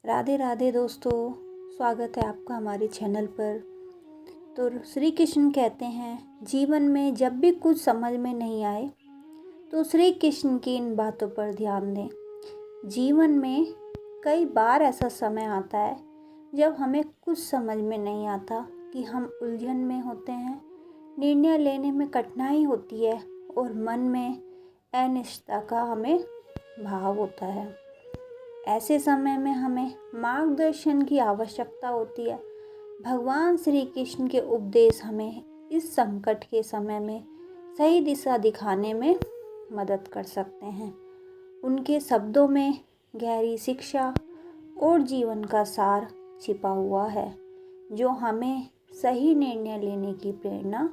राधे राधे दोस्तों, स्वागत है आपका हमारे चैनल पर। तो श्री कृष्ण कहते हैं, जीवन में जब भी कुछ समझ में नहीं आए तो श्री कृष्ण की इन बातों पर ध्यान दें। जीवन में कई बार ऐसा समय आता है जब हमें कुछ समझ में नहीं आता कि हम उलझन में होते हैं, निर्णय लेने में कठिनाई होती है और मन में अनिश्चितता का हमें भाव होता है। ऐसे समय में हमें मार्गदर्शन की आवश्यकता होती है। भगवान श्री कृष्ण के उपदेश हमें इस संकट के समय में सही दिशा दिखाने में मदद कर सकते हैं। उनके शब्दों में गहरी शिक्षा और जीवन का सार छिपा हुआ है, जो हमें सही निर्णय लेने की प्रेरणा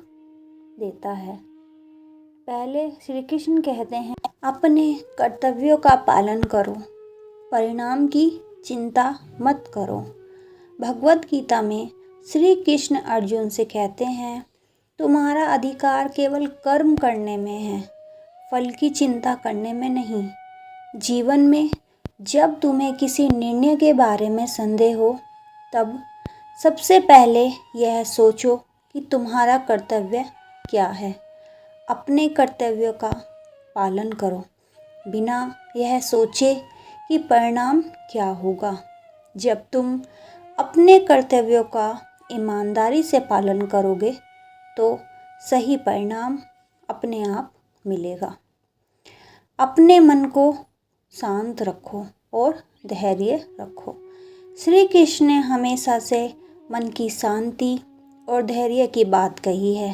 देता है। पहले श्री कृष्ण कहते हैं, अपने कर्तव्यों का पालन करो, परिणाम की चिंता मत करो। भगवत गीता में श्री कृष्ण अर्जुन से कहते हैं, तुम्हारा अधिकार केवल कर्म करने में है, फल की चिंता करने में नहीं। जीवन में जब तुम्हें किसी निर्णय के बारे में संदेह हो, तब सबसे पहले यह सोचो कि तुम्हारा कर्तव्य क्या है। अपने कर्तव्यों का पालन करो, बिना यह सोचे कि परिणाम क्या होगा। जब तुम अपने कर्तव्यों का ईमानदारी से पालन करोगे तो सही परिणाम अपने आप मिलेगा। अपने मन को शांत रखो और धैर्य रखो। श्री कृष्ण ने हमेशा से मन की शांति और धैर्य की बात कही है।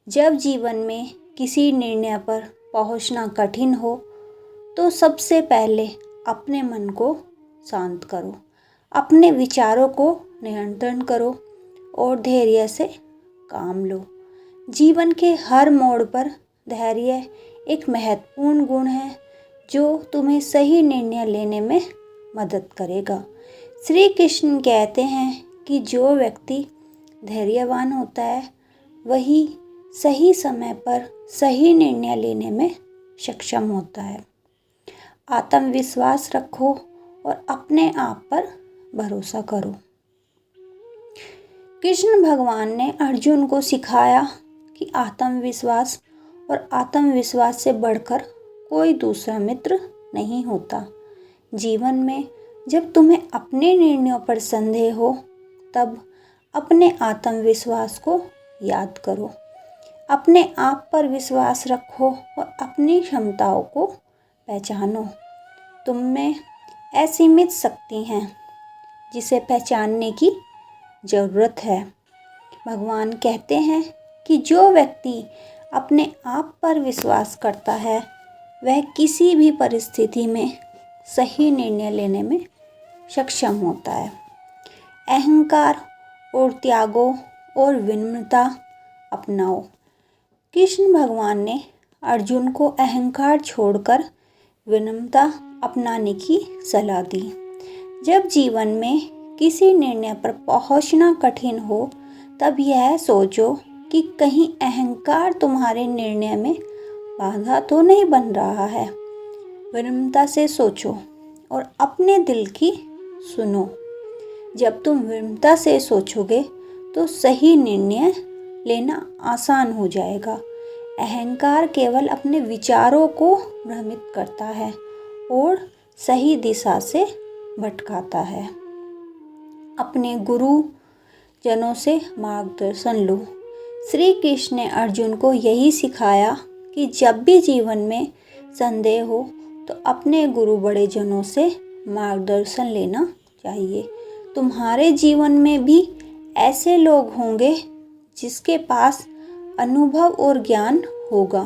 जब जीवन में किसी निर्णय पर पहुंचना कठिन हो तो सबसे पहले अपने मन को शांत करो, अपने विचारों को नियंत्रण करो और धैर्य से काम लो। जीवन के हर मोड़ पर धैर्य एक महत्वपूर्ण गुण है, जो तुम्हें सही निर्णय लेने में मदद करेगा। श्री कृष्ण कहते हैं कि जो व्यक्ति धैर्यवान होता है, वही सही समय पर सही निर्णय लेने में सक्षम होता है। आत्मविश्वास रखो और अपने आप पर भरोसा करो। कृष्ण भगवान ने अर्जुन को सिखाया कि आत्मविश्वास और आत्मविश्वास से बढ़कर कोई दूसरा मित्र नहीं होता। जीवन में जब तुम्हें अपने निर्णयों पर संदेह हो, तब अपने आत्मविश्वास को याद करो। अपने आप पर विश्वास रखो और अपनी क्षमताओं को पहचानो। तुम में असीमित शक्ति है, जिसे पहचानने की ज़रूरत है। भगवान कहते हैं कि जो व्यक्ति अपने आप पर विश्वास करता है, वह किसी भी परिस्थिति में सही निर्णय लेने में सक्षम होता है। अहंकार और त्यागो और विनम्रता अपनाओ। कृष्ण भगवान ने अर्जुन को अहंकार छोड़कर विनम्रता अपनाने की सलाह दी। जब जीवन में किसी निर्णय पर पहुंचना कठिन हो, तब यह सोचो कि कहीं अहंकार तुम्हारे निर्णय में बाधा तो नहीं बन रहा है। विनम्रता से सोचो और अपने दिल की सुनो। जब तुम विनम्रता से सोचोगे तो सही निर्णय लेना आसान हो जाएगा। अहंकार केवल अपने विचारों को भ्रमित करता है और सही दिशा से भटकाता है। अपने गुरु जनों से मार्गदर्शन लो। श्री कृष्ण ने अर्जुन को यही सिखाया कि जब भी जीवन में संदेह हो तो अपने गुरु बड़े जनों से मार्गदर्शन लेना चाहिए। तुम्हारे जीवन में भी ऐसे लोग होंगे जिसके पास अनुभव और ज्ञान होगा।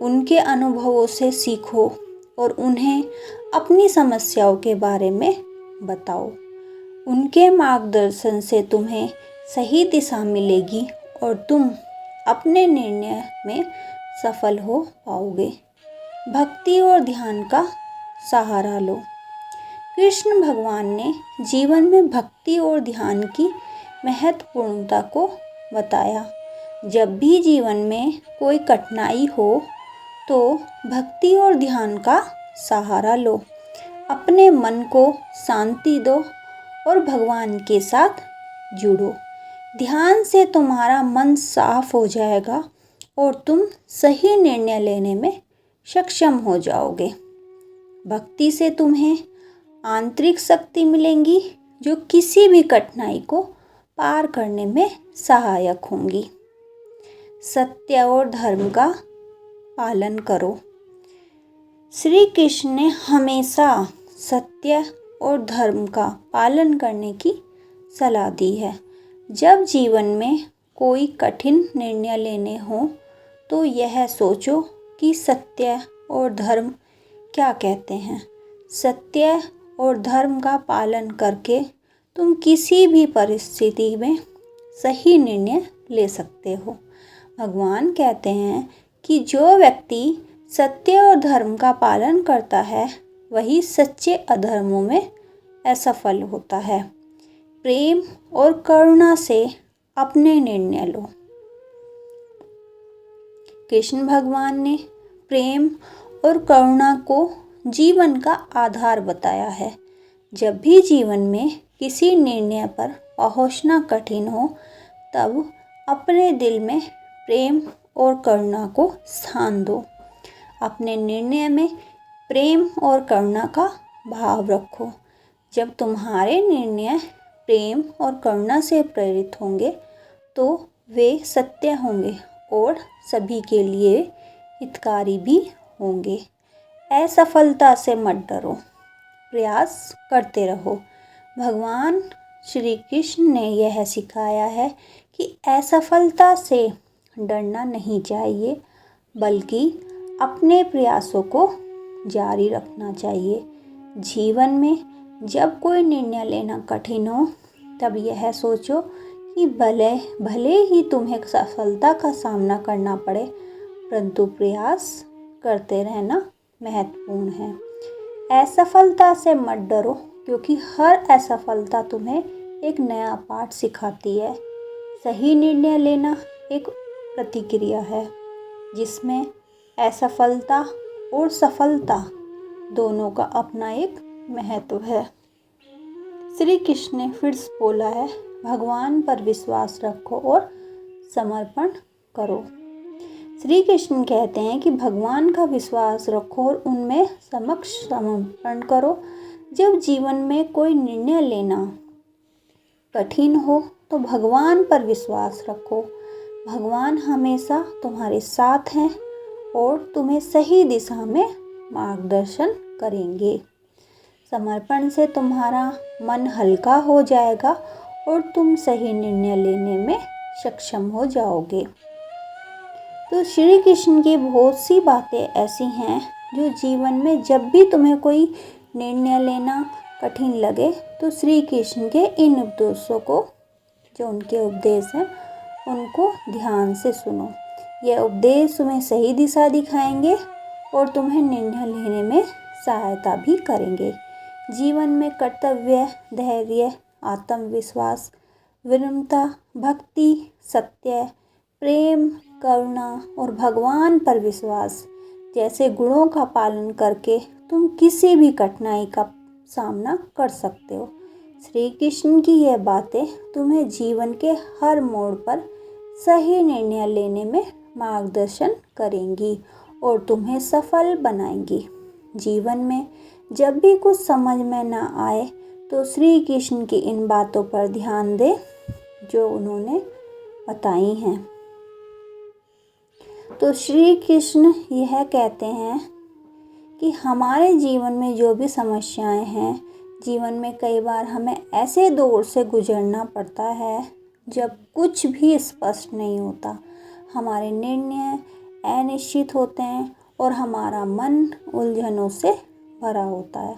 उनके अनुभवों से सीखो और उन्हें अपनी समस्याओं के बारे में बताओ। उनके मार्गदर्शन से तुम्हें सही दिशा मिलेगी और तुम अपने निर्णय में सफल हो पाओगे। भक्ति और ध्यान का सहारा लो। कृष्ण भगवान ने जीवन में भक्ति और ध्यान की महत्वपूर्णता को बताया। जब भी जीवन में कोई कठिनाई हो तो भक्ति और ध्यान का सहारा लो। अपने मन को शांति दो और भगवान के साथ जुड़ो। ध्यान से तुम्हारा मन साफ हो जाएगा और तुम सही निर्णय लेने में सक्षम हो जाओगे। भक्ति से तुम्हें आंतरिक शक्ति मिलेंगी जो किसी भी कठिनाई को पार करने में सहायक होंगी। सत्य और धर्म का पालन करो। श्री कृष्ण ने हमेशा सत्य और धर्म का पालन करने की सलाह दी है। जब जीवन में कोई कठिन निर्णय लेने हो तो यह सोचो कि सत्य और धर्म क्या कहते हैं। सत्य और धर्म का पालन करके तुम किसी भी परिस्थिति में सही निर्णय ले सकते हो। भगवान कहते हैं कि जो व्यक्ति सत्य और धर्म का पालन करता है वही सच्चे अधर्मों में असफल होता है। प्रेम और करुणा से अपने निर्णय लो। कृष्ण भगवान ने प्रेम और करुणा को जीवन का आधार बताया है। जब भी जीवन में किसी निर्णय पर पहुंचना कठिन हो तब अपने दिल में प्रेम और करुणा को स्थान दो। अपने निर्णय में प्रेम और करुणा का भाव रखो। जब तुम्हारे निर्णय प्रेम और करुणा से प्रेरित होंगे तो वे सत्य होंगे और सभी के लिए हितकारी भी होंगे। असफलता से मत डरो, प्रयास करते रहो। भगवान श्री कृष्ण ने यह सिखाया है कि असफलता से डरना नहीं चाहिए बल्कि अपने प्रयासों को जारी रखना चाहिए। जीवन में जब कोई निर्णय लेना कठिन हो तब यह सोचो कि भले ही तुम्हें सफलता का सामना करना पड़े परंतु प्रयास करते रहना महत्वपूर्ण है। असफलता से मत डरो क्योंकि हर असफलता तुम्हें एक नया पाठ सिखाती है। सही निर्णय लेना एक प्रतिक्रिया है जिसमें असफलता और सफलता दोनों का अपना एक महत्व है। श्री कृष्ण ने फिर से बोला है, भगवान पर विश्वास रखो और समर्पण करो। श्री कृष्ण कहते हैं कि भगवान का विश्वास रखो और उनमें समर्पण करो। जब जीवन में कोई निर्णय लेना कठिन हो तो भगवान पर विश्वास रखो। भगवान हमेशा तुम्हारे साथ हैं और तुम्हें सही दिशा में मार्गदर्शन करेंगे। समर्पण से तुम्हारा मन हल्का हो जाएगा और तुम सही निर्णय लेने में सक्षम हो जाओगे। तो श्री कृष्ण की बहुत सी बातें ऐसी हैं जो जीवन में जब भी तुम्हें कोई निर्णय लेना कठिन लगे तो श्री कृष्ण के इन उपदेशों को, जो उनके उपदेश हैं, उनको ध्यान से सुनो। यह उपदेश तुम्हें सही दिशा दिखाएंगे और तुम्हें निर्णय लेने में सहायता भी करेंगे। जीवन में कर्तव्य, धैर्य, आत्मविश्वास, विनम्रता, भक्ति, सत्य, प्रेम, करुणा और भगवान पर विश्वास जैसे गुणों का पालन करके तुम किसी भी कठिनाई का सामना कर सकते हो। श्री कृष्ण की यह बातें तुम्हें जीवन के हर मोड़ पर सही निर्णय लेने में मार्गदर्शन करेंगी और तुम्हें सफल बनाएंगी। जीवन में जब भी कुछ समझ में न आए तो श्री कृष्ण की इन बातों पर ध्यान दें जो उन्होंने बताई हैं। तो श्री कृष्ण यह कहते हैं कि हमारे जीवन में जो भी समस्याएं हैं, जीवन में कई बार हमें ऐसे दौर से गुजरना पड़ता है जब कुछ भी स्पष्ट नहीं होता, हमारे निर्णय अनिश्चित होते हैं और हमारा मन उलझनों से भरा होता है।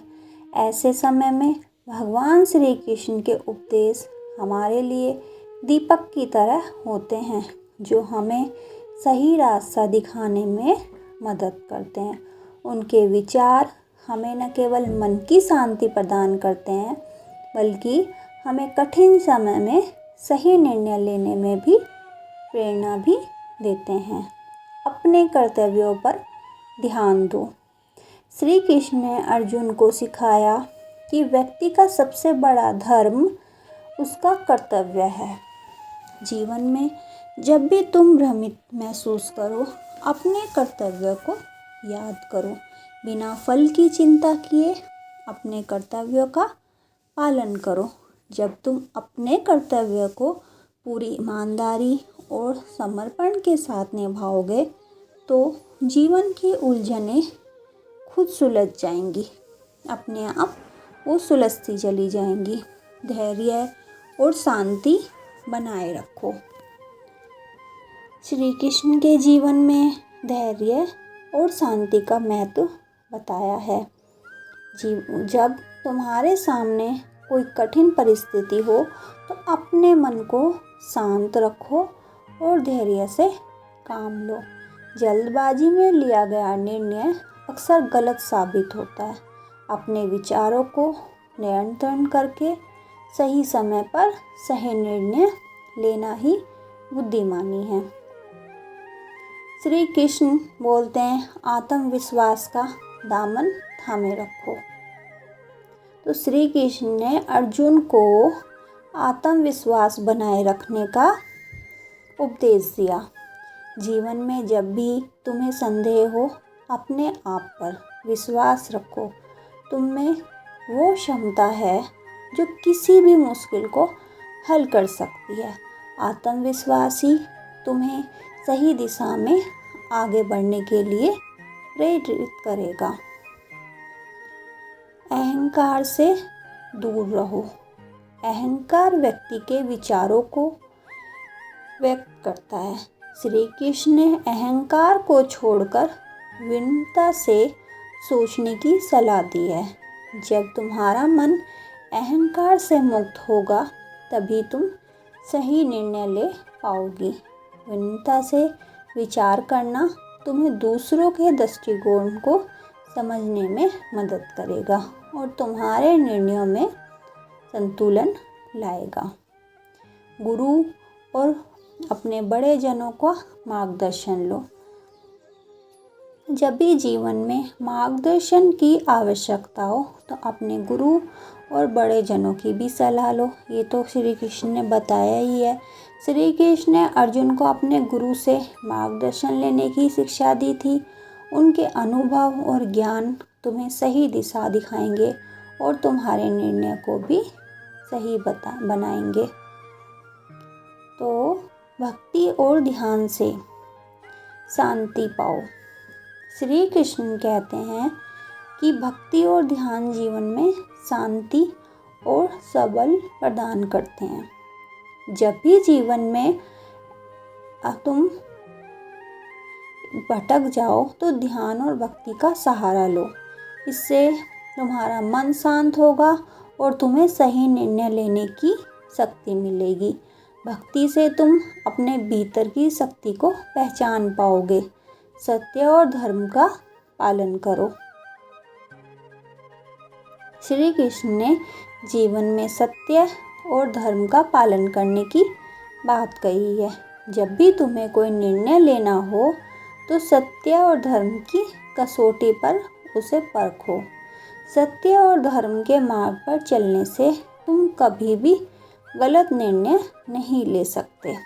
ऐसे समय में भगवान श्री कृष्ण के उपदेश हमारे लिए दीपक की तरह होते हैं जो हमें सही रास्ता दिखाने में मदद करते हैं। उनके विचार हमें न केवल मन की शांति प्रदान करते हैं बल्कि हमें कठिन समय में सही निर्णय लेने में भी प्रेरणा भी देते हैं। अपने कर्तव्यों पर ध्यान दो। श्री कृष्ण ने अर्जुन को सिखाया कि व्यक्ति का सबसे बड़ा धर्म उसका कर्तव्य है। जीवन में जब भी तुम भ्रमित महसूस करो, अपने कर्तव्य को याद करो। बिना फल की चिंता किए अपने कर्तव्यों का पालन करो। जब तुम अपने कर्तव्य को पूरी ईमानदारी और समर्पण के साथ निभाओगे तो जीवन की उलझनें खुद सुलझ जाएंगी, अपने आप वो सुलझती चली जाएंगी। धैर्य और शांति बनाए रखो। श्री कृष्ण के जीवन में धैर्य और शांति का महत्व बताया है। जब तुम्हारे सामने कोई कठिन परिस्थिति हो तो अपने मन को शांत रखो और धैर्य से काम लो। जल्दबाजी में लिया गया निर्णय अक्सर गलत साबित होता है। अपने विचारों को नियंत्रण करके सही समय पर सही निर्णय लेना ही बुद्धिमानी है। श्री कृष्ण बोलते हैं, आत्मविश्वास का दामन थामे रखो। तो श्री कृष्ण ने अर्जुन को आत्मविश्वास बनाए रखने का उपदेश दिया। जीवन में जब भी तुम्हें संदेह हो, अपने आप पर विश्वास रखो। तुम में वो क्षमता है जो किसी भी मुश्किल को हल कर सकती है। आत्मविश्वास ही तुम्हें सही दिशा में आगे बढ़ने के लिए प्रेरित करेगा। अहंकार से दूर रहो। अहंकार व्यक्ति के विचारों को व्यक्त करता है। श्री कृष्ण ने अहंकार को छोड़कर विनम्रता से सोचने की सलाह दी है। जब तुम्हारा मन अहंकार से मुक्त होगा तभी तुम सही निर्णय ले पाओगी। विनम्रता से विचार करना तुम्हें दूसरों के दृष्टिकोण को समझने में मदद करेगा और तुम्हारे निर्णयों में संतुलन लाएगा। गुरु और अपने बड़े जनों का मार्गदर्शन लो। जब भी जीवन में मार्गदर्शन की आवश्यकता हो तो अपने गुरु और बड़े जनों की भी सलाह लो। ये तो श्री कृष्ण ने बताया ही है। श्री कृष्ण ने अर्जुन को अपने गुरु से मार्गदर्शन लेने की शिक्षा दी थी। उनके अनुभव और ज्ञान तुम्हें सही दिशा दिखाएंगे और तुम्हारे निर्णय को भी सही बनाएंगे। तो भक्ति और ध्यान से शांति पाओ। श्री कृष्ण कहते हैं कि भक्ति और ध्यान जीवन में शांति और सबल प्रदान करते हैं। जब भी जीवन में तुम भटक जाओ तो ध्यान और भक्ति का सहारा लो। इससे तुम्हारा मन शांत होगा और तुम्हें सही निर्णय लेने की शक्ति मिलेगी। भक्ति से तुम अपने भीतर की शक्ति को पहचान पाओगे। सत्य और धर्म का पालन करो। श्री कृष्ण ने जीवन में सत्य और धर्म का पालन करने की बात कही है। जब भी तुम्हें कोई निर्णय लेना हो तो सत्य और धर्म की कसौटी पर उसे परखो। सत्य और धर्म के मार्ग पर चलने से तुम कभी भी गलत निर्णय नहीं ले सकते।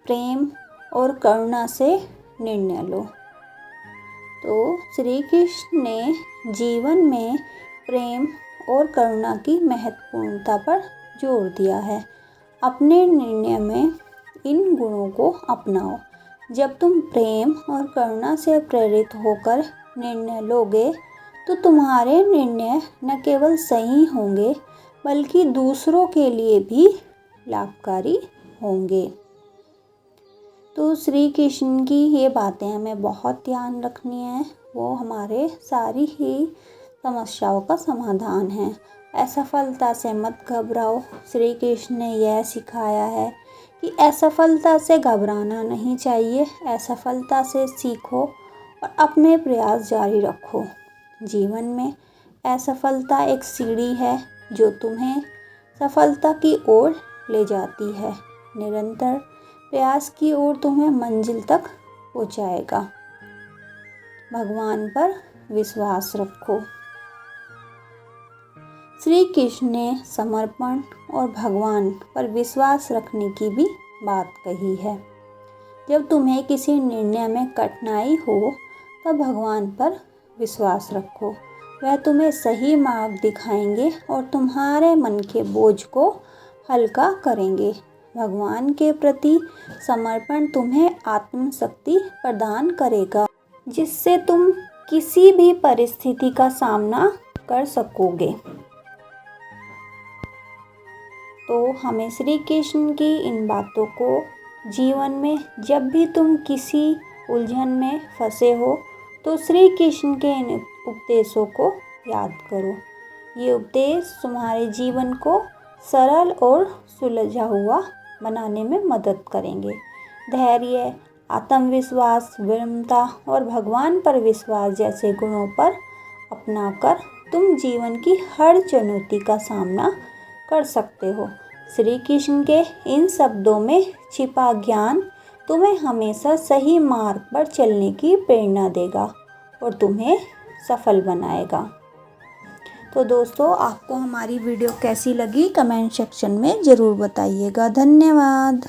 प्रेम और करुणा से निर्णय लो। तो श्री कृष्ण ने जीवन में प्रेम और करुणा की महत्वपूर्णता पर जोर दिया है। अपने निर्णय में इन गुणों को अपनाओ। जब तुम प्रेम और करुणा से प्रेरित होकर निर्णय लोगे तो तुम्हारे निर्णय न केवल सही होंगे बल्कि दूसरों के लिए भी लाभकारी होंगे। तो श्री कृष्ण की ये बातें हमें बहुत ध्यान रखनी है। वो हमारे सारी ही समस्याओं का समाधान है। असफलता से मत घबराओ। श्री कृष्ण ने यह सिखाया है कि असफलता से घबराना नहीं चाहिए। असफलता से सीखो और अपने प्रयास जारी रखो। जीवन में असफलता एक सीढ़ी है जो तुम्हें सफलता की ओर ले जाती है। निरंतर प्रयास की ओर तुम्हें मंजिल तक पहुंचाएगा। भगवान पर विश्वास रखो। श्री कृष्ण ने समर्पण और भगवान पर विश्वास रखने की भी बात कही है। जब तुम्हें किसी निर्णय में कठिनाई हो तो भगवान पर विश्वास रखो, वह तुम्हें सही मार्ग दिखाएंगे और तुम्हारे मन के बोझ को हल्का करेंगे। भगवान के प्रति समर्पण तुम्हें आत्मशक्ति प्रदान करेगा, जिससे तुम किसी भी परिस्थिति का सामना कर सकोगे। तो हमें श्री कृष्ण की इन बातों को जीवन में जब भी तुम किसी उलझन में फंसे हो तो श्री कृष्ण के इन उपदेशों को याद करो। ये उपदेश तुम्हारे जीवन को सरल और सुलझा हुआ बनाने में मदद करेंगे। धैर्य, आत्मविश्वास, विनम्रता और भगवान पर विश्वास जैसे गुणों पर अपनाकर तुम जीवन की हर चुनौती का सामना कर सकते हो। श्री कृष्ण के इन शब्दों में छिपा ज्ञान तुम्हें हमेशा सही मार्ग पर चलने की प्रेरणा देगा और तुम्हें सफल बनाएगा। तो दोस्तों, आपको हमारी वीडियो कैसी लगी कमेंट सेक्शन में ज़रूर बताइएगा। धन्यवाद।